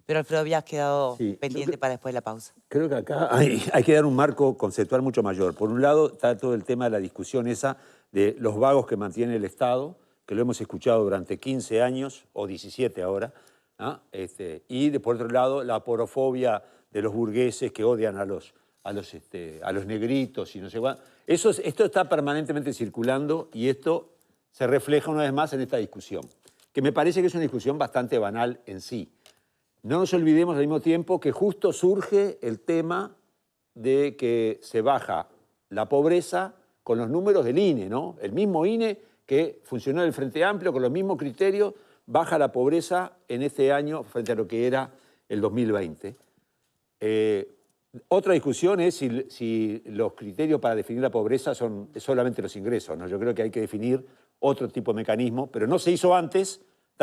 Pero Alfredo, habías quedado Sí, pendiente para después de la pausa. Creo que acá hay que dar un marco conceptual mucho mayor. Por un lado está todo el tema de la discusión esa de los vagos que mantiene el Estado, que lo hemos escuchado durante 15 años, o 17 ahora, ¿ah? Por otro lado, la porofobia de los burgueses que odian a los negritos y no sé cuál. Esto está permanentemente circulando y esto se refleja una vez más en esta discusión, que me parece que es una discusión bastante banal en sí. No nos olvidemos al mismo tiempo que justo surge el tema de que se baja la pobreza con los números del INE, ¿no? El mismo INE que funcionó en el Frente Amplio con los mismos criterios, baja la pobreza en este año frente a lo que era el 2020. Otra discusión es si los criterios para definir la pobreza son solamente los ingresos, ¿no? Yo creo que hay que definir otro tipo de mecanismo, pero no se hizo antes.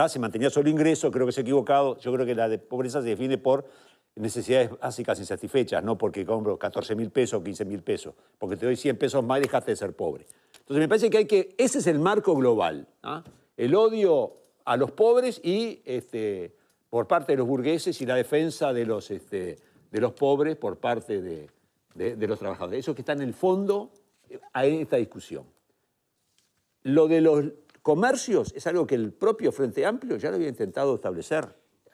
Se mantenía solo ingreso, creo que se ha equivocado. Yo creo que la de pobreza se define por necesidades básicas insatisfechas, no porque compro 14.000 pesos o 15.000 pesos, porque te doy 100 pesos más y dejaste de ser pobre. Entonces me parece que ese es el marco global, ¿ah? El odio a los pobres y por parte de los burgueses y la defensa de los pobres por parte de los trabajadores. Eso que está en el fondo a esta discusión. Lo de los comercios es algo que el propio Frente Amplio ya lo había intentado establecer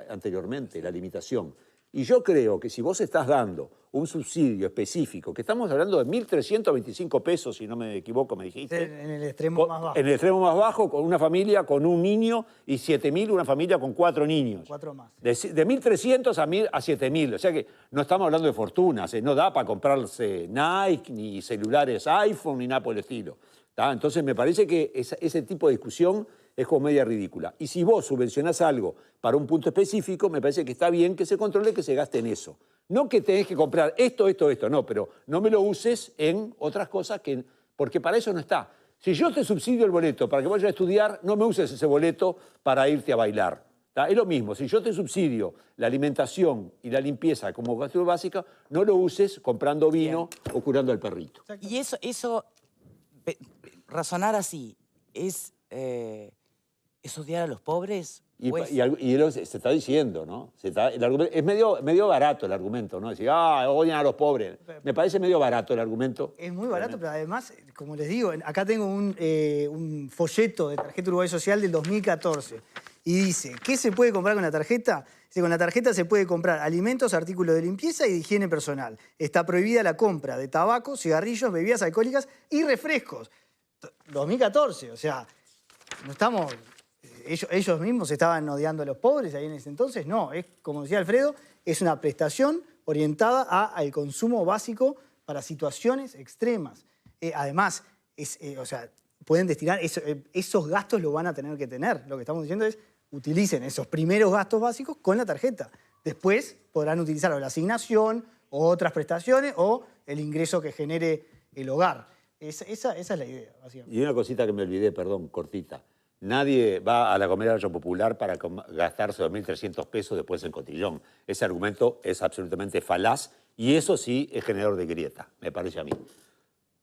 anteriormente, la limitación. Y yo creo que si vos estás dando un subsidio específico, que estamos hablando de 1.325 pesos, si no me equivoco, me dijiste. En el extremo más bajo. En el extremo más bajo, con una familia con un niño, y 7.000 una familia con 4 niños. 4 más. De 1.300 a 7.000. O sea que no estamos hablando de fortunas, no da para comprarse Nike, ni celulares iPhone, ni nada por el estilo. Entonces me parece que ese tipo de discusión es como media ridícula. Y si vos subvencionás algo para un punto específico, me parece que está bien que se controle que se gaste en eso. No que tenés que comprar esto, no, pero no me lo uses en otras cosas porque para eso no está. Si yo te subsidio el boleto para que vayas a estudiar, no me uses ese boleto para irte a bailar. Es lo mismo, si yo te subsidio la alimentación y la limpieza como gasto básica, no lo uses comprando vino o curando al perrito. Y eso razonar así, ¿es odiar a los pobres? Y se está diciendo, ¿no? Es medio barato el argumento, ¿no? Decir, odian a los pobres. Me parece medio barato el argumento. Es muy barato, pero además, como les digo, acá tengo un folleto de Tarjeta Uruguay Social del 2014. Y dice, ¿qué se puede comprar con la tarjeta? Dice, con la tarjeta se puede comprar alimentos, artículos de limpieza y de higiene personal. Está prohibida la compra de tabaco, cigarrillos, bebidas alcohólicas y refrescos. 2014, o sea, no estamos... Ellos mismos estaban odiando a los pobres ahí en ese entonces. No, es como decía Alfredo, es una prestación orientada al consumo básico para situaciones extremas. Además, pueden destinar, esos gastos lo van a tener que tener. Lo que estamos diciendo es, utilicen esos primeros gastos básicos con la tarjeta. Después podrán utilizar o la asignación, o otras prestaciones, o el ingreso que genere el hogar. Esa es la idea, básicamente. Y una cosita que me olvidé, perdón, cortita. Nadie va a la Comedia Popular para gastarse 2.300 pesos después en cotillón. Ese argumento es absolutamente falaz y eso sí es generador de grieta, me parece a mí.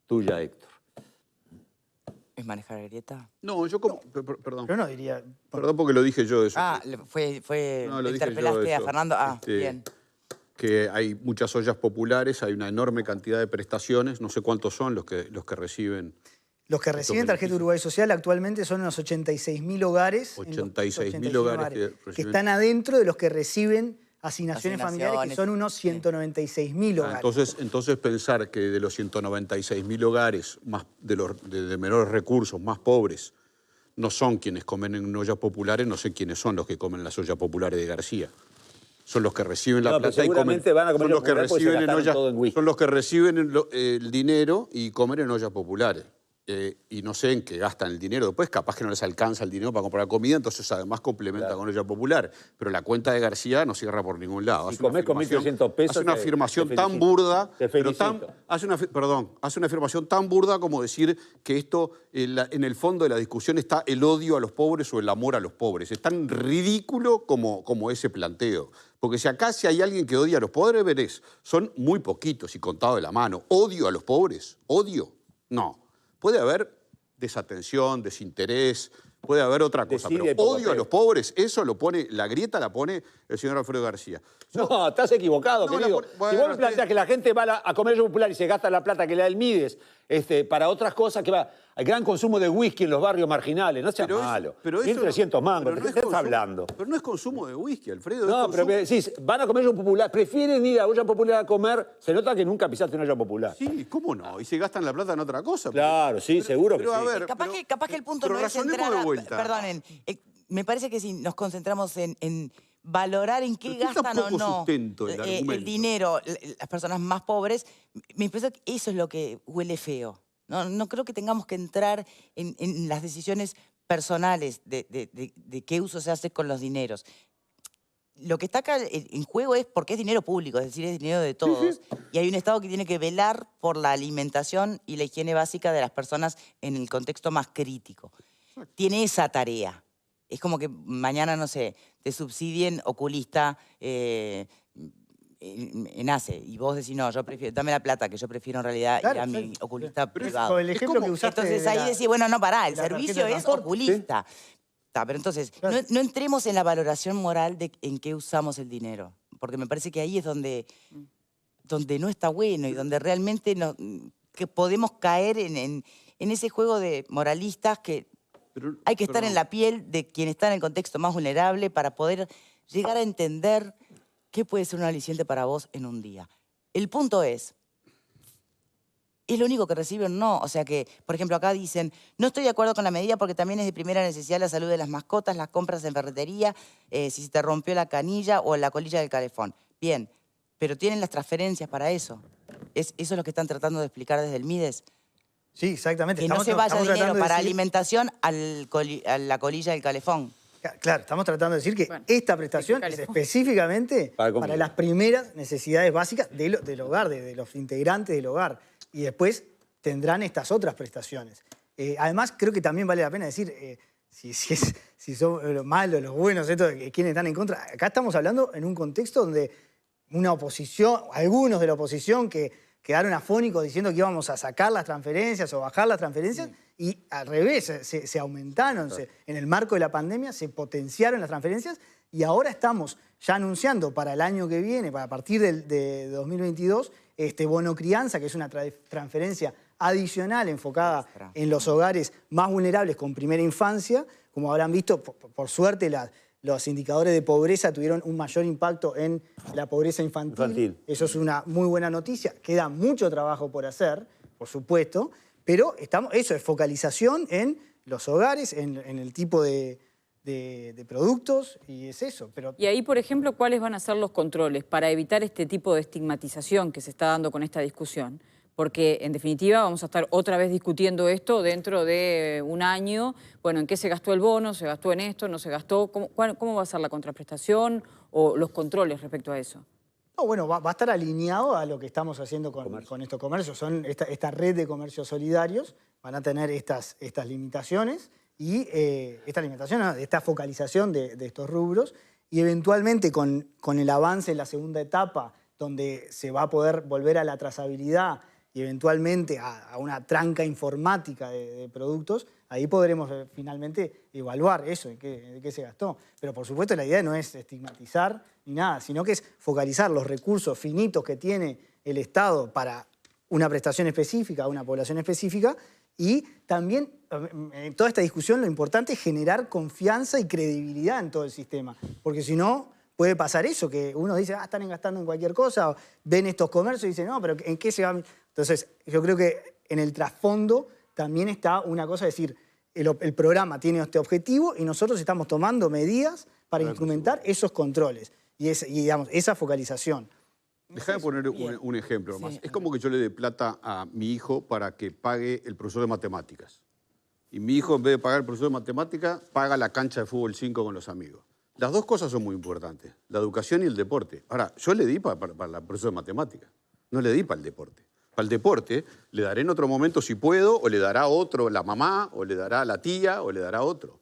Tuya, Héctor. ¿Es manejar grieta? No, yo como... Perdón. Pero no diría... Perdón porque lo dije yo eso. No, interpelaste a Fernando. Bien. Que hay muchas ollas populares, hay una enorme cantidad de prestaciones, no sé cuántos son los que reciben... Los que reciben Tarjeta Uruguay Social actualmente son unos 86.000 hogares. 86.000 hogares que están adentro de los que reciben asignaciones familiares, que son unos 196.000 hogares. Entonces pensar que de los 196.000 hogares de menores recursos, más pobres, no son quienes comen en ollas populares, no sé quiénes son los que comen en las ollas populares de García. Son los que reciben la plata y comen. Van a comer son los que reciben son los que reciben el dinero y comen en ollas populares. Y no sé en qué gastan el dinero. Después capaz que no les alcanza el dinero para comprar comida, entonces además complementa con olla popular. Pero la cuenta de García no cierra por ningún lado. Si comés con 1.300 pesos... Hace una afirmación tan burda... Hace una afirmación tan burda como decir que esto, en el fondo de la discusión está el odio a los pobres o el amor a los pobres. Es tan ridículo como ese planteo. Porque si hay alguien que odia a los pobres, verés, son muy poquitos y contados de la mano. ¿Odio a los pobres? ¿Odio? No. Puede haber desatención, desinterés, puede haber otra cosa, pero odio a los pobres, eso lo pone, la grieta la pone el señor Alfredo García. No, estás equivocado, querido. Si vos me planteás que la gente va a comercio popular y se gasta la plata que le da el Mides para otras cosas, que va al gran consumo de whisky en los barrios marginales, no seas malo. 1.300 mangos, ¿de qué estás hablando? Pero no es consumo de whisky, Alfredo. No, pero decís, van a comercio popular, prefieren ir a olla popular a comer, se nota que nunca pisaste una olla popular. Sí, ¿cómo no? Y se gastan la plata en otra cosa. Claro, sí, seguro que sí. A ver, capaz que el punto no es entrar perdonen, me parece que si nos concentramos en valorar en qué gastan o no el dinero las personas más pobres, me parece que eso es lo que huele feo. No creo que tengamos que entrar en las decisiones personales de qué uso se hace con los dineros. Lo que está acá en juego es porque es dinero público, es decir, es dinero de todos. Y hay un Estado que tiene que velar por la alimentación y la higiene básica de las personas en el contexto más crítico. Tiene esa tarea. Es como que mañana, no sé, te subsidien oculista en ACE. Y vos decís, no, yo prefiero, dame la plata, que yo prefiero en realidad ir a mi oculista privado. El ejemplo que usaste entonces ahí decís, bueno, no, pará, el servicio es oculista. Pero entonces, no entremos en la valoración moral de en qué usamos el dinero. Porque me parece que ahí es donde no está bueno y donde realmente que podemos caer en ese juego de moralistas que hay que estar en la piel de quien está en el contexto más vulnerable para poder llegar a entender qué puede ser un aliciente para vos en un día. El punto es lo único que recibe o no. O sea que, por ejemplo, acá dicen, no estoy de acuerdo con la medida porque también es de primera necesidad la salud de las mascotas, las compras en ferretería, si se te rompió la canilla o la colilla del calefón. Bien, pero tienen las transferencias para eso. ¿Eso es lo que están tratando de explicar desde el Mides? Sí, exactamente. Que no se vaya dinero para alimentación a la colilla del calefón. Claro, estamos tratando de decir que esta prestación es específicamente para las primeras necesidades básicas del hogar, de los integrantes del hogar. Y después tendrán estas otras prestaciones. Además, creo que también vale la pena decir, si son los malos, los buenos, quiénes están en contra. Acá estamos hablando en un contexto donde una oposición, algunos de la oposición que quedaron afónicos diciendo que íbamos a sacar las transferencias o bajar las transferencias, y al revés, se aumentaron. En el marco de la pandemia se potenciaron las transferencias y ahora estamos ya anunciando para el año que viene, para a partir de 2022, este bono crianza, que es una transferencia adicional enfocada en los hogares más vulnerables con primera infancia. Como habrán visto, por suerte los indicadores de pobreza tuvieron un mayor impacto en la pobreza infantil. Eso es una muy buena noticia. Queda mucho trabajo por hacer, por supuesto, pero eso es focalización en los hogares, en el tipo de productos, y es eso. Y ahí, por ejemplo, ¿cuáles van a ser los controles para evitar este tipo de estigmatización que se está dando con esta discusión? Porque, en definitiva, vamos a estar otra vez discutiendo esto dentro de un año. Bueno, ¿en qué se gastó el bono? ¿Se gastó en esto? ¿No se gastó? ¿Cómo va a ser la contraprestación o los controles respecto a eso? No, bueno, va a estar alineado a lo que estamos haciendo con estos comercios. Son esta red de comercios solidarios, van a tener estas limitaciones y esta focalización de estos rubros, y eventualmente con el avance en la segunda etapa, donde se va a poder volver a la trazabilidad y eventualmente a una tranca informática de productos, ahí podremos finalmente evaluar eso, de qué se gastó. Pero por supuesto la idea no es estigmatizar ni nada, sino que es focalizar los recursos finitos que tiene el Estado para una prestación específica, a una población específica, y también en toda esta discusión lo importante es generar confianza y credibilidad en todo el sistema, porque si no puede pasar eso, que uno dice, están gastando en cualquier cosa, o ven estos comercios y dicen, no, pero ¿en qué se va? Entonces, yo creo que en el trasfondo también está una cosa, es decir, el programa tiene este objetivo y nosotros estamos tomando medidas para instrumentar esos controles y digamos, esa focalización. Déjame poner un ejemplo más. Es como que yo le dé plata a mi hijo para que pague el profesor de matemáticas. Y mi hijo, en vez de pagar el profesor de matemáticas, paga la cancha de fútbol 5 con los amigos. Las dos cosas son muy importantes, la educación y el deporte. Ahora, yo le di para el profesor de matemáticas, no le di para el deporte. Para el deporte le daré en otro momento si puedo, o le dará otro la mamá, o le dará la tía, o le dará otro.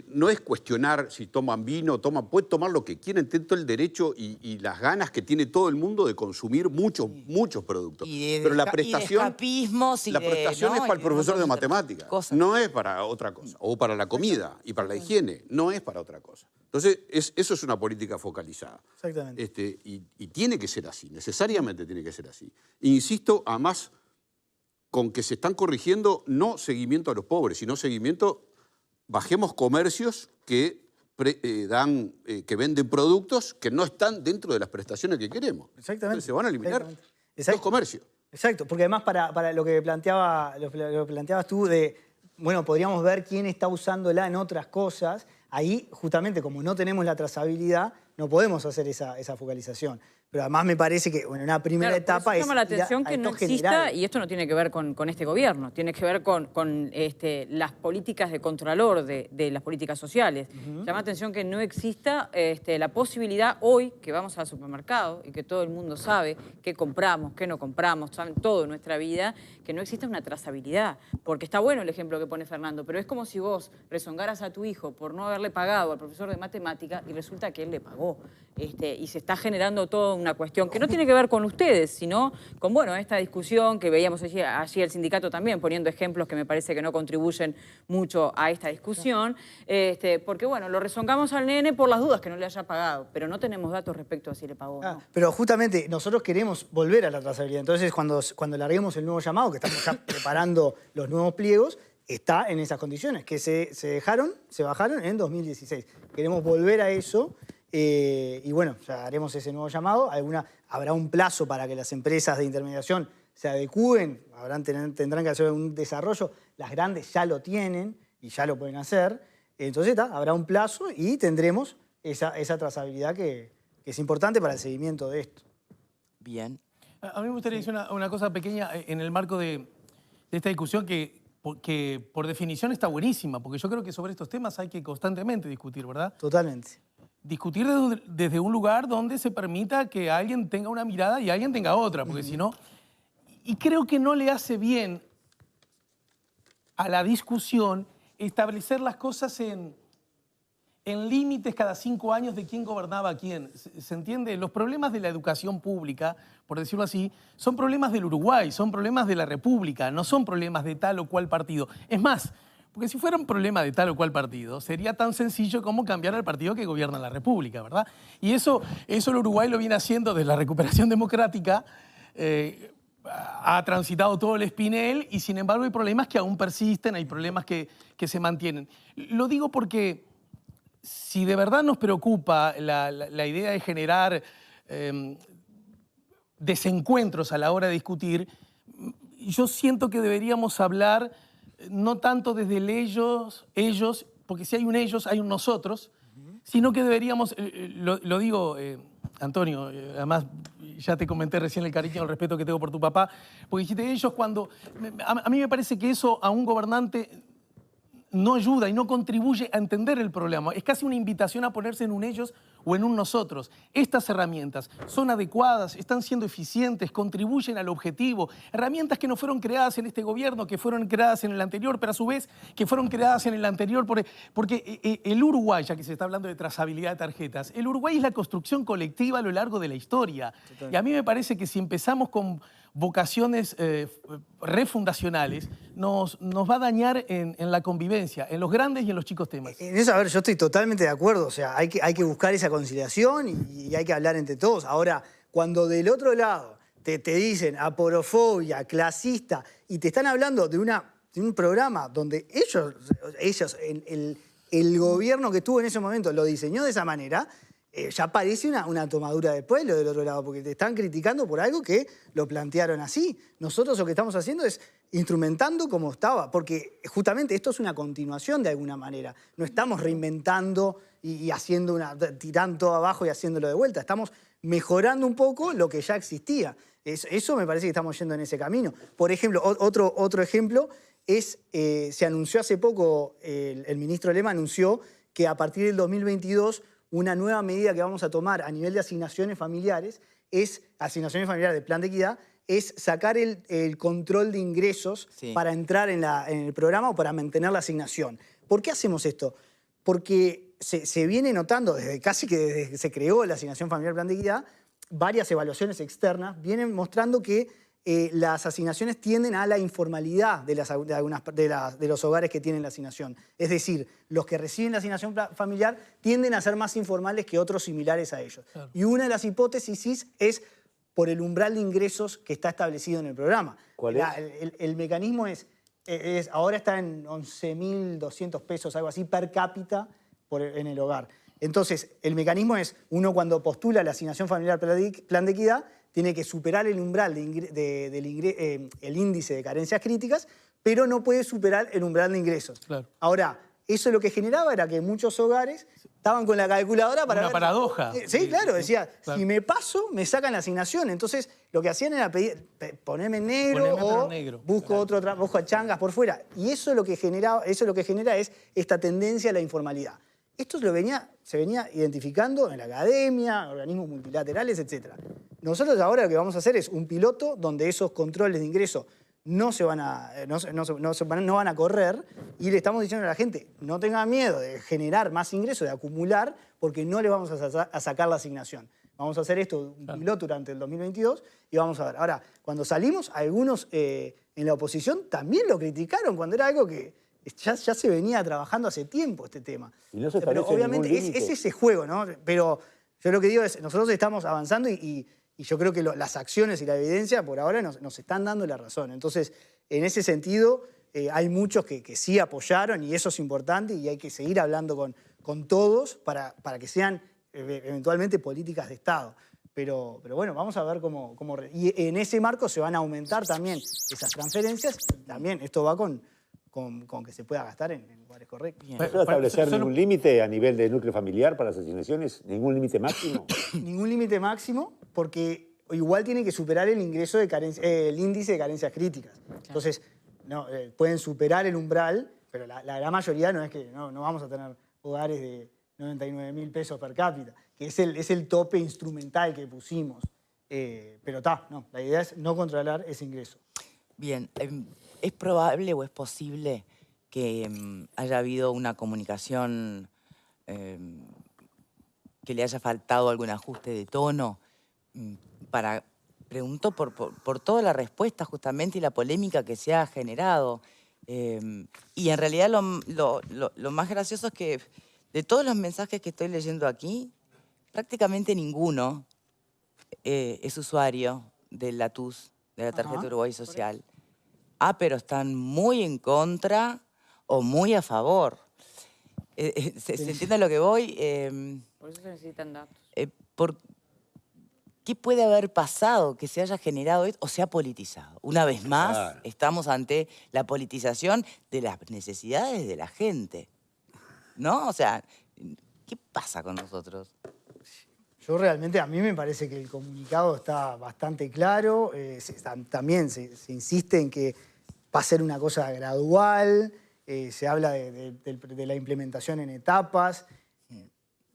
No es cuestionar si toman vino, pueden tomar lo que quieran, tienen todo el derecho y las ganas que tiene todo el mundo de consumir muchos productos. Pero la prestación, es para el profesor de matemáticas, no es para otra cosa. O para la comida y para la higiene, no es para otra cosa. Entonces, eso es una política focalizada. Exactamente. Y tiene que ser así, necesariamente tiene que ser así. Insisto, además, con que se están corrigiendo no seguimiento a los pobres, sino seguimiento, bajemos comercios que venden productos que no están dentro de las prestaciones que queremos. Exactamente. Entonces se van a eliminar los comercios. Exacto, porque además para lo que planteabas tú de, bueno, podríamos ver quién está usándola en otras cosas, ahí justamente como no tenemos la trazabilidad, no podemos hacer esa focalización. Pero además me parece que en una primera etapa es... llama la atención que no exista, general. Y esto no tiene que ver con este gobierno, tiene que ver con las políticas de contralor de las políticas sociales. Llama la atención que no exista la posibilidad hoy que vamos al supermercado y que todo el mundo sabe qué compramos, qué no compramos, saben todo en nuestra vida, que no exista una trazabilidad. Porque está bueno el ejemplo que pone Fernando, pero es como si vos rezongaras a tu hijo por no haberle pagado al profesor de matemática y resulta que él le pagó. Y se está generando toda una cuestión que no tiene que ver con ustedes, sino con, bueno, esta discusión que veíamos allí el sindicato también poniendo ejemplos que me parece que no contribuyen mucho a esta discusión, porque, bueno, lo rezongamos al nene por las dudas que no le haya pagado, pero no tenemos datos respecto a si le pagó o no. Pero justamente nosotros queremos volver a la trazabilidad. Entonces, cuando larguemos el nuevo llamado, que estamos ya preparando los nuevos pliegos, está en esas condiciones, que se bajaron en 2016. Queremos volver a eso. Y bueno, ya haremos ese nuevo llamado. Habrá un plazo para que las empresas de intermediación se adecúen, tendrán que hacer un desarrollo. Las grandes ya lo tienen y ya lo pueden hacer. Entonces habrá un plazo y tendremos esa trazabilidad que es importante para el seguimiento de esto. Bien. A mí me gustaría decir una cosa pequeña en el marco de esta discusión que por definición está buenísima, porque yo creo que sobre estos temas hay que constantemente discutir, ¿verdad? Totalmente. Discutir desde un lugar donde se permita que alguien tenga una mirada y alguien tenga otra, porque si no... Y creo que no le hace bien a la discusión establecer las cosas en límites cada 5 años de quién gobernaba a quién. ¿Se entiende? Los problemas de la educación pública, por decirlo así, son problemas del Uruguay, son problemas de la República, no son problemas de tal o cual partido. Es más... Porque si fuera un problema de tal o cual partido, sería tan sencillo como cambiar al partido que gobierna la República, ¿verdad? Y eso el Uruguay lo viene haciendo desde la recuperación democrática, ha transitado todo el espinel y sin embargo hay problemas que aún persisten, hay problemas que se mantienen. Lo digo porque si de verdad nos preocupa la idea de generar desencuentros a la hora de discutir, yo siento que deberíamos hablar no tanto desde el ellos, porque si hay un ellos, hay un nosotros, sino que deberíamos, lo digo, Antonio, además ya te comenté recién el cariño y el respeto que tengo por tu papá, porque dijiste ellos cuando, a mí me parece que eso a un gobernante no ayuda y no contribuye a entender el problema. Es casi una invitación a ponerse en un ellos o en un nosotros. Estas herramientas son adecuadas, están siendo eficientes, contribuyen al objetivo. Herramientas que no fueron creadas en este gobierno, que fueron creadas en el anterior, pero a su vez que fueron creadas en el anterior. Porque el Uruguay, ya que se está hablando de trazabilidad de tarjetas, el Uruguay es la construcción colectiva a lo largo de la historia. Total. Y a mí me parece que si empezamos con vocaciones refundacionales, nos va a dañar en la convivencia, en los grandes y en los chicos temas. En eso, a ver, yo estoy totalmente de acuerdo. O sea, hay que buscar esa conciliación y hay que hablar entre todos. Ahora, cuando del otro lado te dicen aporofobia, clasista, y te están hablando de un programa donde ellos el gobierno que estuvo en ese momento lo diseñó de esa manera, ya parece una tomadura de pelo del otro lado, porque te están criticando por algo que lo plantearon así. Nosotros lo que estamos haciendo es instrumentando como estaba, porque justamente esto es una continuación de alguna manera. No estamos reinventando y haciendo tirando todo abajo y haciéndolo de vuelta. Estamos mejorando un poco lo que ya existía. Eso me parece que estamos yendo en ese camino. Por ejemplo, otro ejemplo es, se anunció hace poco, el ministro Lema anunció que a partir del 2022 una nueva medida que vamos a tomar a nivel de asignaciones familiares del Plan de Equidad, es sacar el control de ingresos para entrar en el programa o para mantener la asignación. ¿Por qué hacemos esto? Porque se viene notando, desde que se creó la asignación familiar Plan de Equidad, varias evaluaciones externas vienen mostrando que las asignaciones tienden a la informalidad de los hogares que tienen la asignación. Es decir, los que reciben la asignación familiar tienden a ser más informales que otros similares a ellos. Claro. Y una de las hipótesis es por el umbral de ingresos que está establecido en el programa. ¿Cuál es? El mecanismo ahora está en 11.200 pesos, algo así, per cápita en el hogar. Entonces, el mecanismo es, uno cuando postula la asignación familiar plan de equidad, tiene que superar el umbral el índice de carencias críticas, pero no puede superar el umbral de ingresos. Claro. Ahora, eso lo que generaba era que muchos hogares estaban con la calculadora para Una paradoja. Sí, claro, decía, claro, si me paso, me sacan la asignación. Entonces, lo que hacían era pedir, poneme en negro o busco claro, busco a changas por fuera. Y eso lo que genera es esta tendencia a la informalidad. Esto se venía identificando en la academia, organismos multilaterales, etc. Nosotros ahora lo que vamos a hacer es un piloto donde esos controles de ingreso no van a correr, y le estamos diciendo a la gente, no tenga miedo de generar más ingresos, de acumular, porque no le vamos a sacar la asignación. Vamos a hacer esto, un piloto durante el 2022, y vamos a ver. Ahora, cuando salimos, algunos en la oposición también lo criticaron, cuando era algo que ya se venía trabajando hace tiempo este tema. Y no se pero obviamente es ese juego, ¿no? Pero yo lo que digo es, nosotros estamos avanzando y yo creo que las acciones y la evidencia por ahora nos están dando la razón. Entonces, en ese sentido, hay muchos que sí apoyaron, y eso es importante, y hay que seguir hablando con todos para que sean eventualmente políticas de Estado. Pero bueno, vamos a ver cómo... Y en ese marco se van a aumentar también esas transferencias. También esto va con que se pueda gastar en lugares correctos. ¿No se va a establecer ningún límite a nivel de núcleo familiar para las asignaciones? ¿Ningún límite máximo? Ningún límite máximo, porque igual tiene que superar el índice de carencias críticas. Entonces, pueden superar el umbral, pero la gran mayoría no es que no vamos a tener hogares de 99.000 pesos per cápita, que es el tope instrumental que pusimos. Pero la idea es no controlar ese ingreso. Bien, ¿es probable o es posible que haya habido una comunicación, que le haya faltado algún ajuste de tono? Pregunto por toda la respuesta justamente y la polémica que se ha generado. Y en realidad lo más gracioso es que de todos los mensajes que estoy leyendo aquí, prácticamente ninguno es usuario de la TUS, de la tarjeta Uruguay Social. Pero están muy en contra o muy a favor. ¿Se entiende a lo que voy? Por eso se necesitan datos. ¿Qué puede haber pasado que se haya generado esto o se ha politizado? Una vez más, estamos ante la politización de las necesidades de la gente, ¿no? O sea, ¿qué pasa con nosotros? Yo realmente, a mí me parece que el comunicado está bastante claro. También se insiste en que va a ser una cosa gradual, se habla de la implementación en etapas.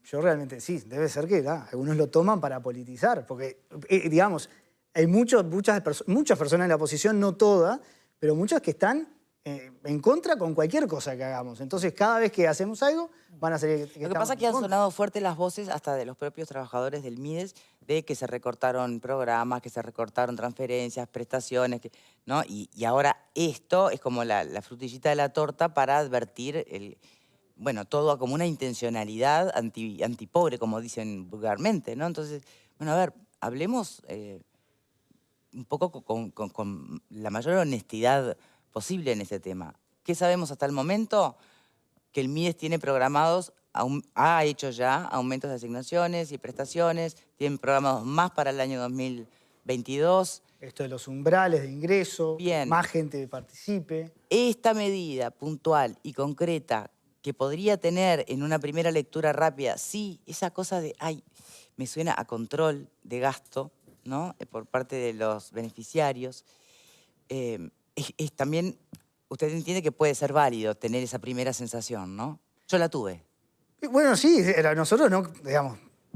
Yo realmente sí, debe ser que algunos lo toman para politizar, porque, digamos, hay muchas personas en la oposición, no todas, pero muchas que están en contra con cualquier cosa que hagamos. Entonces, cada vez que hacemos algo, van a salir... Lo que pasa es que han sonado fuertes las voces hasta de los propios trabajadores del MIDES de que se recortaron programas, que se recortaron transferencias, prestaciones, ¿no? Y ahora esto es como la frutillita de la torta para advertir todo como una intencionalidad antipobre, como dicen vulgarmente, ¿no? Entonces, bueno, a ver, hablemos un poco con la mayor honestidad posible en ese tema. ¿Qué sabemos hasta el momento? Que el MIDES tiene programados, ha hecho ya aumentos de asignaciones y prestaciones, tienen programados más para el año 2022. Esto de los umbrales de ingreso, Bien. Más gente participe. Esta medida puntual y concreta que podría tener en una primera lectura rápida, sí, esa cosa de, me suena a control de gasto, ¿no? Por parte de los beneficiarios. También, usted entiende que puede ser válido tener esa primera sensación, ¿no? Yo la tuve. Bueno, sí, nosotros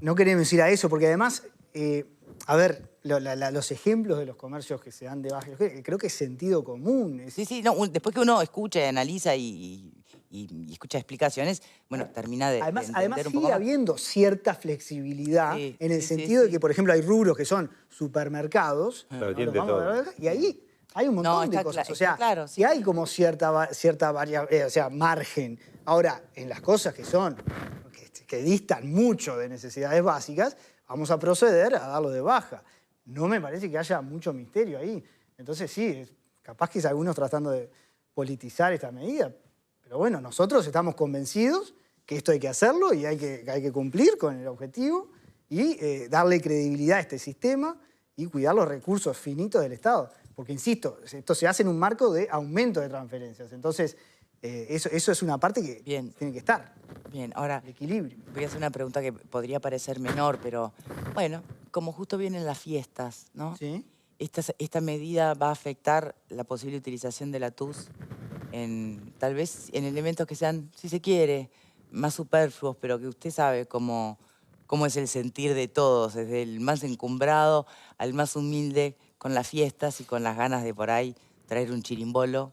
no queremos ir a eso, porque además, los ejemplos de los comercios que se dan de baja, creo que es sentido común. Sí, no, después que uno escucha y analiza y y escucha explicaciones, bueno, termina de Además entender un poco sigue más. habiendo cierta flexibilidad Sí, en el sí, sentido sí, de que, por ejemplo, hay rubros que son supermercados, Claro, ¿no? tiene Los de vamos a todo. ver, y ahí hay un montón de está cosas. cla- O sea, está claro, si sí. hay como cierta o sea, margen. Ahora, en las cosas que son, que distan mucho de necesidades básicas, vamos a proceder a darlo de baja. No me parece que haya mucho misterio ahí. Entonces sí, capaz que es algunos tratando de politizar esta medida, pero bueno, nosotros estamos convencidos que esto hay que hacerlo y hay que cumplir con el objetivo y darle credibilidad a este sistema y cuidar los recursos finitos del Estado. Porque, insisto, esto se hace en un marco de aumento de transferencias. Entonces, eso es una parte que Bien. tiene que estar, Bien, ahora el equilibrio. voy a hacer una pregunta que podría parecer menor, pero bueno, como justo vienen las fiestas, ¿no? ¿Sí? Esta medida va a afectar la posible utilización de la TUS tal vez en elementos que sean, si se quiere, más superfluos, pero que usted sabe cómo es el sentir de todos, desde el más encumbrado al más humilde, con las fiestas y con las ganas de por ahí traer un chirimbolo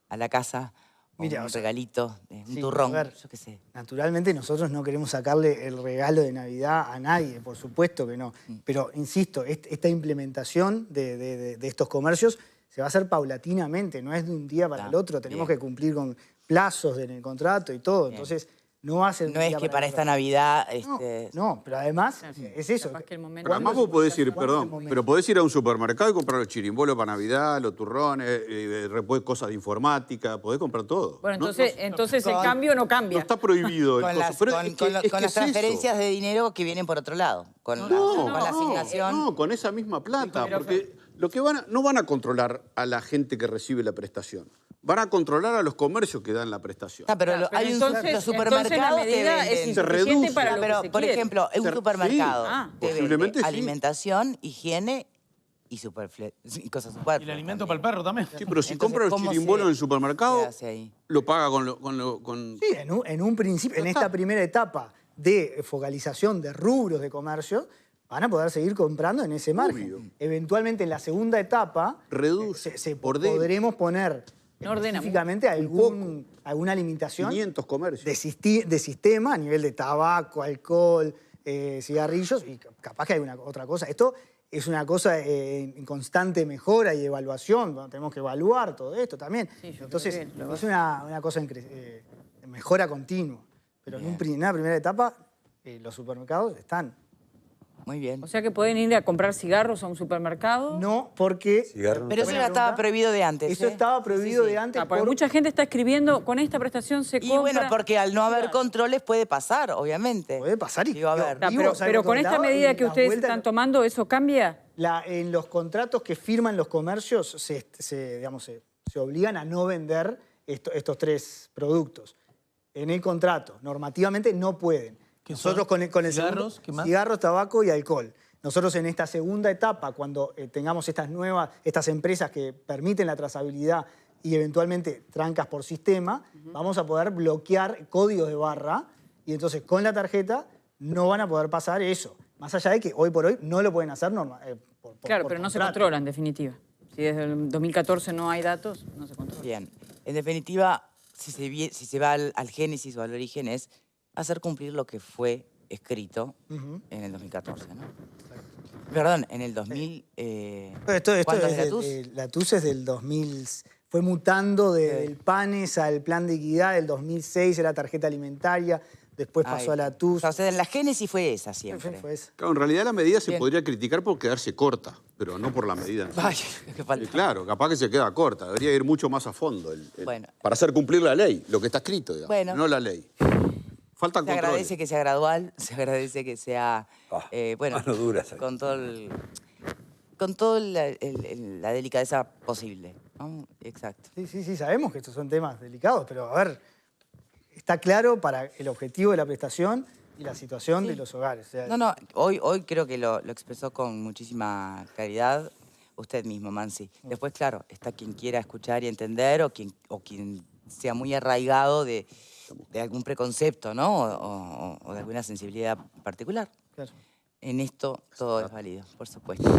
a la casa, o Mira, un o sea, regalito, un sí, turrón, a ver, yo qué sé. Naturalmente nosotros no queremos sacarle el regalo de Navidad a nadie, por supuesto que no. Pero, insisto, esta implementación de estos comercios se va a hacer paulatinamente, no es de un día para el otro. Tenemos bien. que cumplir con plazos en el contrato y todo. Bien. Entonces, no va a ser de un No es día que para el esta otro. Navidad... No, pero además es eso. Capaz que el momento- Pero además vos podés ir, ¿Cuándo es el perdón, momento? pero podés ir a un supermercado y comprar los chirimbolos para Navidad, los turrones, cosas de informática, podés comprar todo. Bueno, No- entonces el cambio no no cambia. está prohibido el Con coso, las, pero con- es que- con lo- es con que las es eso. transferencias de dinero que vienen por otro lado, con la asignación. No, con esa misma plata, porque lo que no van a controlar a la gente que recibe la prestación, van a controlar a los comercios que dan la prestación. Pero Claro, hay entonces- los supermercados la medida que es venden. Se insuficiente reduce. para lo Pero, que se por quiere. ejemplo, un Se- supermercado sí, te vende posiblemente sí. alimentación, higiene y y cosas superfluas. Y el alimento también. para el perro también. Sí, pero si Entonces, compra los ¿cómo chirimbolos se- en el supermercado, se hace ahí? lo paga con Sí, en un principio, en esta primera etapa de focalización de rubros de comercio, van a poder seguir comprando en ese margen. Obvio. Eventualmente, en la segunda etapa, Reduce, ordena. podremos poner No ordena específicamente alguna limitación 500 comercios. de sistema a nivel de tabaco, alcohol, cigarrillos, y capaz que hay otra cosa. Esto es una cosa en constante mejora y evaluación. Bueno, tenemos que evaluar todo esto también. Sí, yo Entonces, creo que lo es una cosa de mejora continua. Pero en una primera etapa, los supermercados están. Muy bien. O sea que pueden ir a comprar cigarros a un supermercado. No, porque... Cigarro. Pero eso Buena ya estaba pregunta. prohibido de antes. Eso ¿eh? estaba prohibido de antes. Ah, porque mucha gente está escribiendo, con esta prestación se Y compra... bueno, porque al no haber Claro. controles puede pasar, obviamente. Puede pasar y... Digo, a ver. Claro, Vivos, pero con esta recomendado, medida y que las ustedes vueltas- están tomando, ¿eso cambia? En los contratos que firman los comercios digamos, se obligan a no vender estos tres productos. En el contrato, normativamente no pueden. ¿Qué Nosotros son? con el ¿Cigarros? segundo- ¿Qué más? cigarros, tabaco y alcohol. Nosotros en esta segunda etapa, cuando tengamos estas empresas que permiten la trazabilidad y eventualmente trancas por sistema, vamos a poder bloquear códigos de barra y entonces con la tarjeta no van a poder pasar eso. Más allá de que hoy por hoy no lo pueden hacer Claro, por pero no se contrato. controla en definitiva. Si desde el 2014 no hay datos, no se controla. Bien. En definitiva, si se va al génesis o al origen, es hacer cumplir lo que fue escrito en el 2014, ¿no? Perdón, en el 2000... Esto ¿cuándo es es la del- TUS? la TUS es del 2000, fue mutando del PANES al plan de equidad, del 2006 era tarjeta alimentaria, después pasó a la TUS. O sea, la génesis fue esa siempre. Fue esa. Claro, en realidad la medida se Bien. podría criticar por quedarse corta, pero no por la medida. en sí. Vaya, qué falta. Claro, capaz que se queda corta. Debería ir mucho más a fondo Bueno. para hacer cumplir la ley, lo que está escrito, digamos, Bueno. no la ley. Faltan Se controles. agradece que sea gradual, se agradece que sea, bueno, mano dura, ¿sabes? con toda la delicadeza posible, ¿no? Exacto. Sí, sabemos que estos son temas delicados, pero a ver, está claro para el objetivo de la prestación y la situación de los hogares. O sea, No, hoy creo que lo expresó con muchísima claridad usted mismo, Mansi. Después, claro, está quien quiera escuchar y entender o quien sea muy arraigado de algún preconcepto, ¿no? O de alguna sensibilidad particular. claro. En esto todo es válido, por supuesto.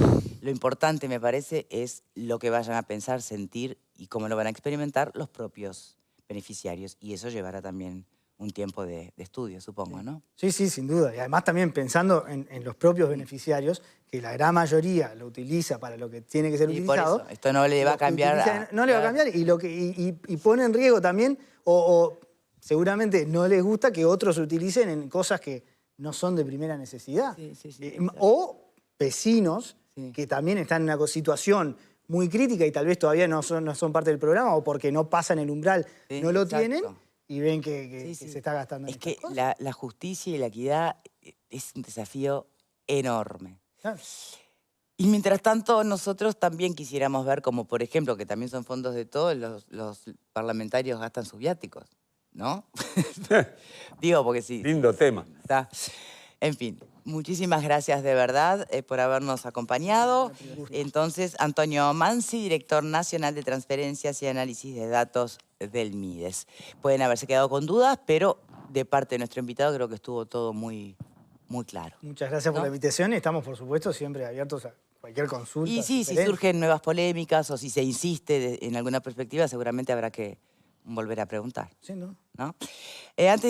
Lo importante, me parece, es lo que vayan a pensar, sentir y cómo lo van a experimentar los propios beneficiarios y eso llevará también un tiempo de estudio, supongo, ¿no? Sí, sí, sin duda. Y además también pensando en los propios beneficiarios, que la gran mayoría lo utiliza para lo que tiene que ser Y por utilizado. eso, esto no le va a cambiar. No le va a cambiar y pone en riesgo también, o seguramente no les gusta que otros utilicen en cosas que no son de primera necesidad. O vecinos que también están en una situación muy crítica y tal vez todavía no son parte del programa o porque no pasan el umbral, no lo tienen. Y ven que se está gastando en estas cosas. Es que la justicia y la equidad es un desafío enorme. Claro. Y mientras tanto, nosotros también quisiéramos ver, como por ejemplo, que también son fondos de todos, los parlamentarios gastan sus viáticos, ¿no? Digo, porque sí. Lindo tema. Está. En fin, muchísimas gracias de verdad por habernos acompañado. Entonces, Antonio Mansi, director nacional de transferencias y análisis de datos del MIDES. Pueden haberse quedado con dudas, pero de parte de nuestro invitado creo que estuvo todo muy, muy claro. Muchas gracias por la invitación y estamos, por supuesto, siempre abiertos a cualquier consulta. Y sí, si surgen nuevas polémicas o si se insiste en alguna perspectiva, seguramente habrá que volver a preguntar. Sí, ¿no? ¿No? Antes